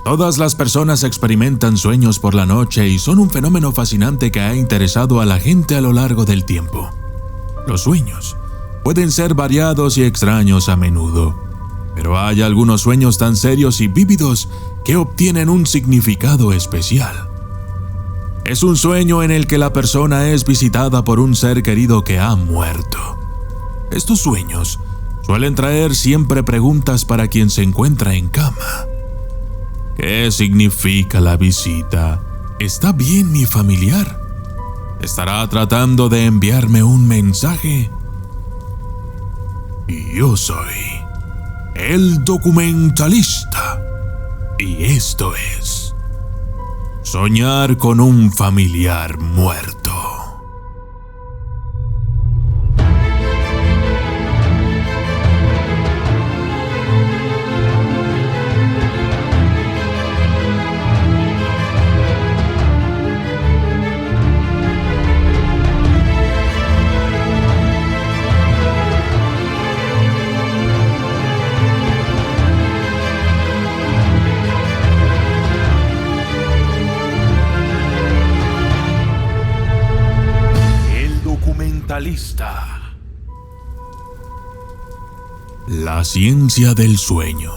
Todas las personas experimentan sueños por la noche y son un fenómeno fascinante que ha interesado a la gente a lo largo del tiempo. Los sueños pueden ser variados y extraños a menudo, pero hay algunos sueños tan serios y vívidos que obtienen un significado especial. Es un sueño en el que la persona es visitada por un ser querido que ha muerto. Estos sueños suelen traer siempre preguntas para quien se encuentra en cama. ¿Qué significa la visita? ¿Está bien mi familiar? ¿Estará tratando de enviarme un mensaje? Y yo soy el documentalista. Y esto es soñar con un familiar muerto. La ciencia del sueño.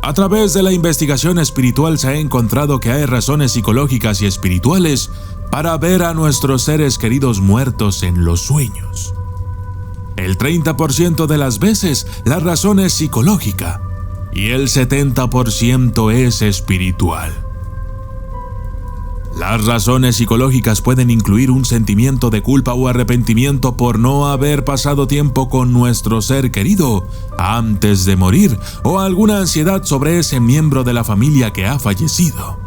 A través de la investigación espiritual se ha encontrado que hay razones psicológicas y espirituales para ver a nuestros seres queridos muertos en los sueños. El 30% de las veces la razón es psicológica y el 70% es espiritual. Las razones psicológicas pueden incluir un sentimiento de culpa o arrepentimiento por no haber pasado tiempo con nuestro ser querido antes de morir, o alguna ansiedad sobre ese miembro de la familia que ha fallecido.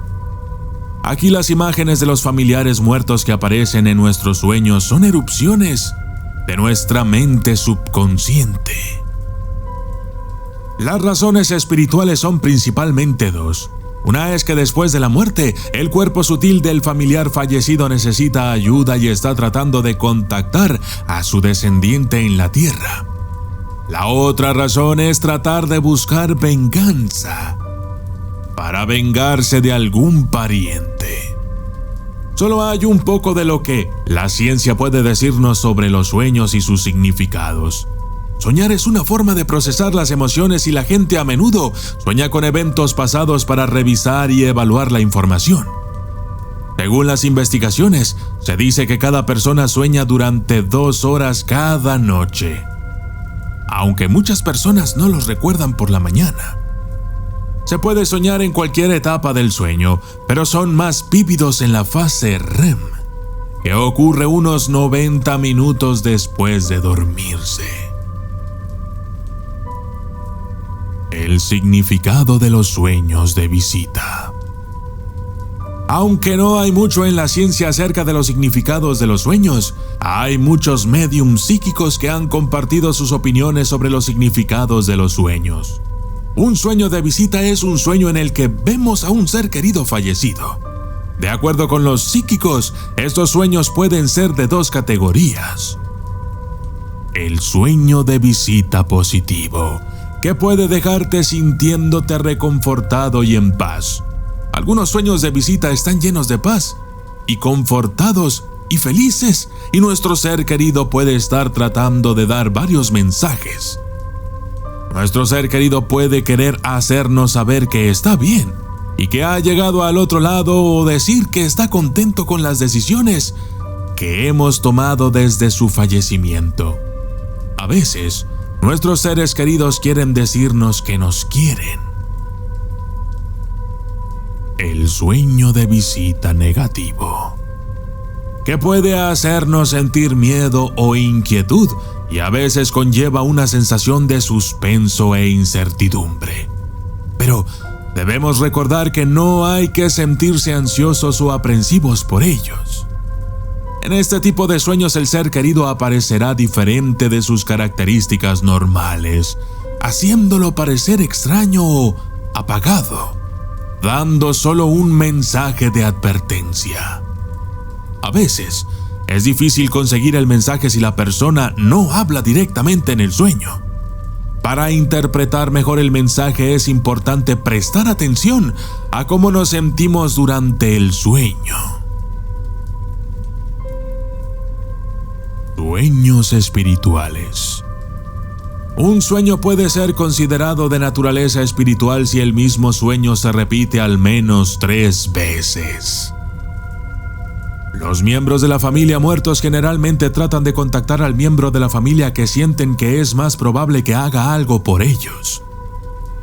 Aquí las imágenes de los familiares muertos que aparecen en nuestros sueños son erupciones de nuestra mente subconsciente. Las razones espirituales son principalmente dos. Una es que después de la muerte, el cuerpo sutil del familiar fallecido necesita ayuda y está tratando de contactar a su descendiente en la tierra. La otra razón es tratar de buscar venganza, para vengarse de algún pariente. Solo hay un poco de lo que la ciencia puede decirnos sobre los sueños y sus significados. Soñar es una forma de procesar las emociones y la gente a menudo sueña con eventos pasados para revisar y evaluar la información. Según las investigaciones, se dice que cada persona sueña durante 2 horas cada noche, aunque muchas personas no los recuerdan por la mañana. Se puede soñar en cualquier etapa del sueño, pero son más vívidos en la fase REM, que ocurre unos 90 minutos después de dormirse. El significado de los sueños de visita. Aunque no hay mucho en la ciencia acerca de los significados de los sueños, hay muchos médiums psíquicos que han compartido sus opiniones sobre los significados de los sueños. Un sueño de visita es un sueño en el que vemos a un ser querido fallecido. De acuerdo con los psíquicos, estos sueños pueden ser de 2 categorías. El sueño de visita positivo, que puede dejarte sintiéndote reconfortado y en paz. Algunos sueños de visita están llenos de paz y confortados y felices, y nuestro ser querido puede estar tratando de dar varios mensajes. Nuestro ser querido puede querer hacernos saber que está bien y que ha llegado al otro lado, o decir que está contento con las decisiones que hemos tomado desde su fallecimiento. A veces, nuestros seres queridos quieren decirnos que nos quieren. El sueño de visita negativo, que puede hacernos sentir miedo o inquietud, y a veces conlleva una sensación de suspenso e incertidumbre. Pero debemos recordar que no hay que sentirse ansiosos o aprensivos por ellos. En este tipo de sueños el ser querido aparecerá diferente de sus características normales, haciéndolo parecer extraño o apagado, dando solo un mensaje de advertencia. A veces, es difícil conseguir el mensaje si la persona no habla directamente en el sueño. Para interpretar mejor el mensaje es importante prestar atención a cómo nos sentimos durante el sueño. Sueños espirituales. Un sueño puede ser considerado de naturaleza espiritual si el mismo sueño se repite al menos 3 veces. Los miembros de la familia muertos generalmente tratan de contactar al miembro de la familia que sienten que es más probable que haga algo por ellos.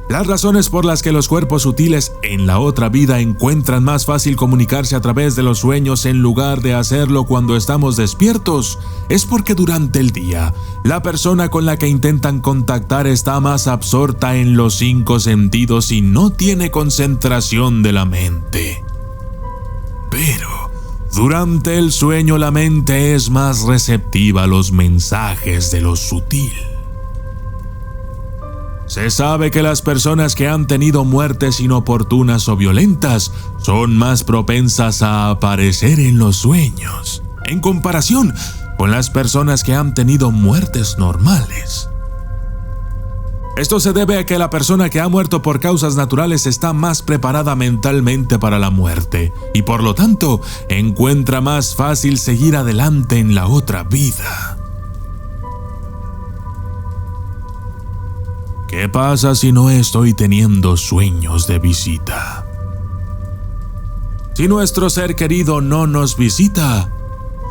Las razones por las que los cuerpos sutiles en la otra vida encuentran más fácil comunicarse a través de los sueños en lugar de hacerlo cuando estamos despiertos es porque durante el día, la persona con la que intentan contactar está más absorta en los 5 sentidos y no tiene concentración de la mente. Pero durante el sueño la mente es más receptiva a los mensajes de lo sutil. Se sabe que las personas que han tenido muertes inoportunas o violentas son más propensas a aparecer en los sueños, en comparación con las personas que han tenido muertes normales. Esto se debe a que la persona que ha muerto por causas naturales está más preparada mentalmente para la muerte y por lo tanto encuentra más fácil seguir adelante en la otra vida. ¿Qué pasa si no estoy teniendo sueños de visita? Si nuestro ser querido no nos visita,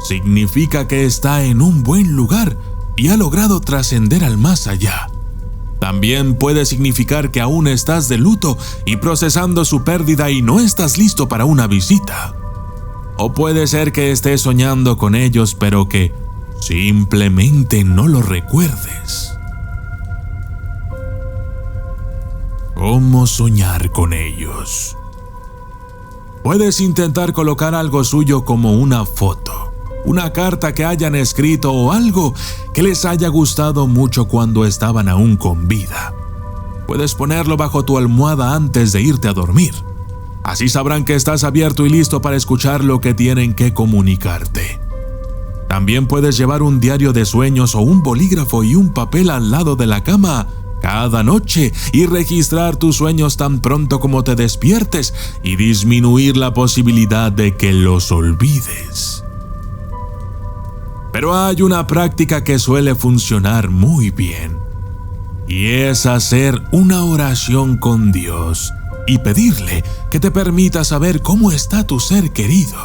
significa que está en un buen lugar y ha logrado trascender al más allá. También puede significar que aún estás de luto y procesando su pérdida y no estás listo para una visita. O puede ser que estés soñando con ellos, pero que simplemente no lo recuerdes. ¿Cómo soñar con ellos? Puedes intentar colocar algo suyo como una foto, una carta que hayan escrito o algo que les haya gustado mucho cuando estaban aún con vida. Puedes ponerlo bajo tu almohada antes de irte a dormir. Así sabrán que estás abierto y listo para escuchar lo que tienen que comunicarte. También puedes llevar un diario de sueños o un bolígrafo y un papel al lado de la cama cada noche y registrar tus sueños tan pronto como te despiertes y disminuir la posibilidad de que los olvides. Pero hay una práctica que suele funcionar muy bien y es hacer una oración con Dios y pedirle que te permita saber cómo está tu ser querido,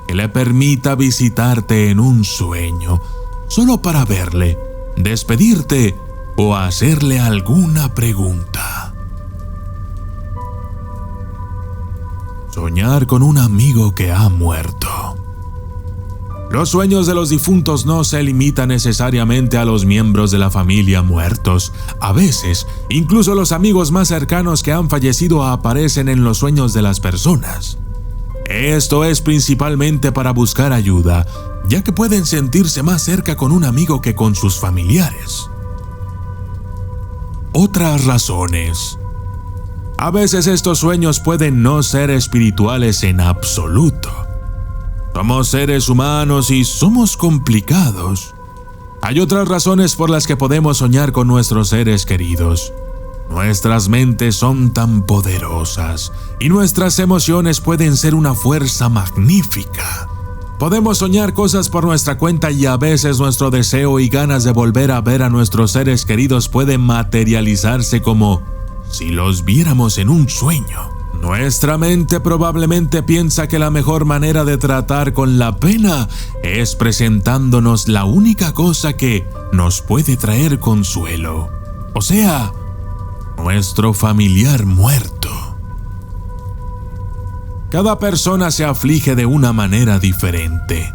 que le permita visitarte en un sueño solo para verle, despedirte o hacerle alguna pregunta. Soñar con un amigo que ha muerto. Los sueños de los difuntos no se limitan necesariamente a los miembros de la familia muertos. A veces, incluso los amigos más cercanos que han fallecido aparecen en los sueños de las personas. Esto es principalmente para buscar ayuda, ya que pueden sentirse más cerca con un amigo que con sus familiares. Otras razones. A veces estos sueños pueden no ser espirituales en absoluto. Somos seres humanos y somos complicados. Hay otras razones por las que podemos soñar con nuestros seres queridos. Nuestras mentes son tan poderosas y nuestras emociones pueden ser una fuerza magnífica. Podemos soñar cosas por nuestra cuenta y a veces nuestro deseo y ganas de volver a ver a nuestros seres queridos pueden materializarse como si los viéramos en un sueño. Nuestra mente probablemente piensa que la mejor manera de tratar con la pena es presentándonos la única cosa que nos puede traer consuelo, o sea, nuestro familiar muerto. Cada persona se aflige de una manera diferente.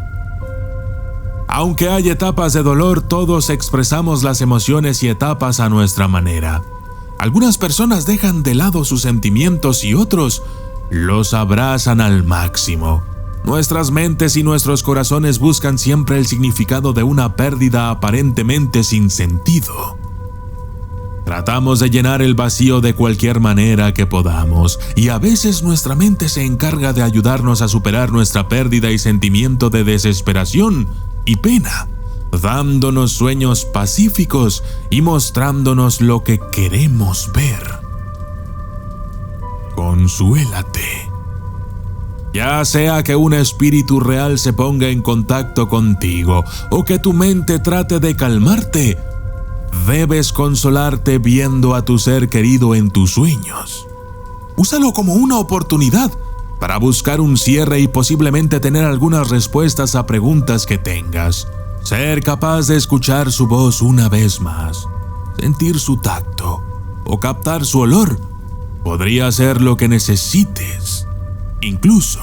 Aunque hay etapas de dolor, todos expresamos las emociones y etapas a nuestra manera. Algunas personas dejan de lado sus sentimientos y otros los abrazan al máximo. Nuestras mentes y nuestros corazones buscan siempre el significado de una pérdida aparentemente sin sentido. Tratamos de llenar el vacío de cualquier manera que podamos, y a veces nuestra mente se encarga de ayudarnos a superar nuestra pérdida y sentimiento de desesperación y pena, dándonos sueños pacíficos y mostrándonos lo que queremos ver. Consuélate. Ya sea que un espíritu real se ponga en contacto contigo o que tu mente trate de calmarte, debes consolarte viendo a tu ser querido en tus sueños. Úsalo como una oportunidad para buscar un cierre y posiblemente tener algunas respuestas a preguntas que tengas. Ser capaz de escuchar su voz una vez más, sentir su tacto o captar su olor podría ser lo que necesites, incluso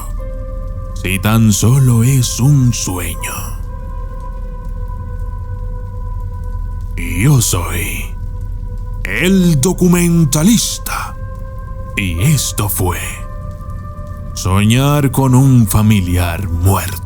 si tan solo es un sueño. Yo soy el documentalista y esto fue Soñar con un familiar muerto.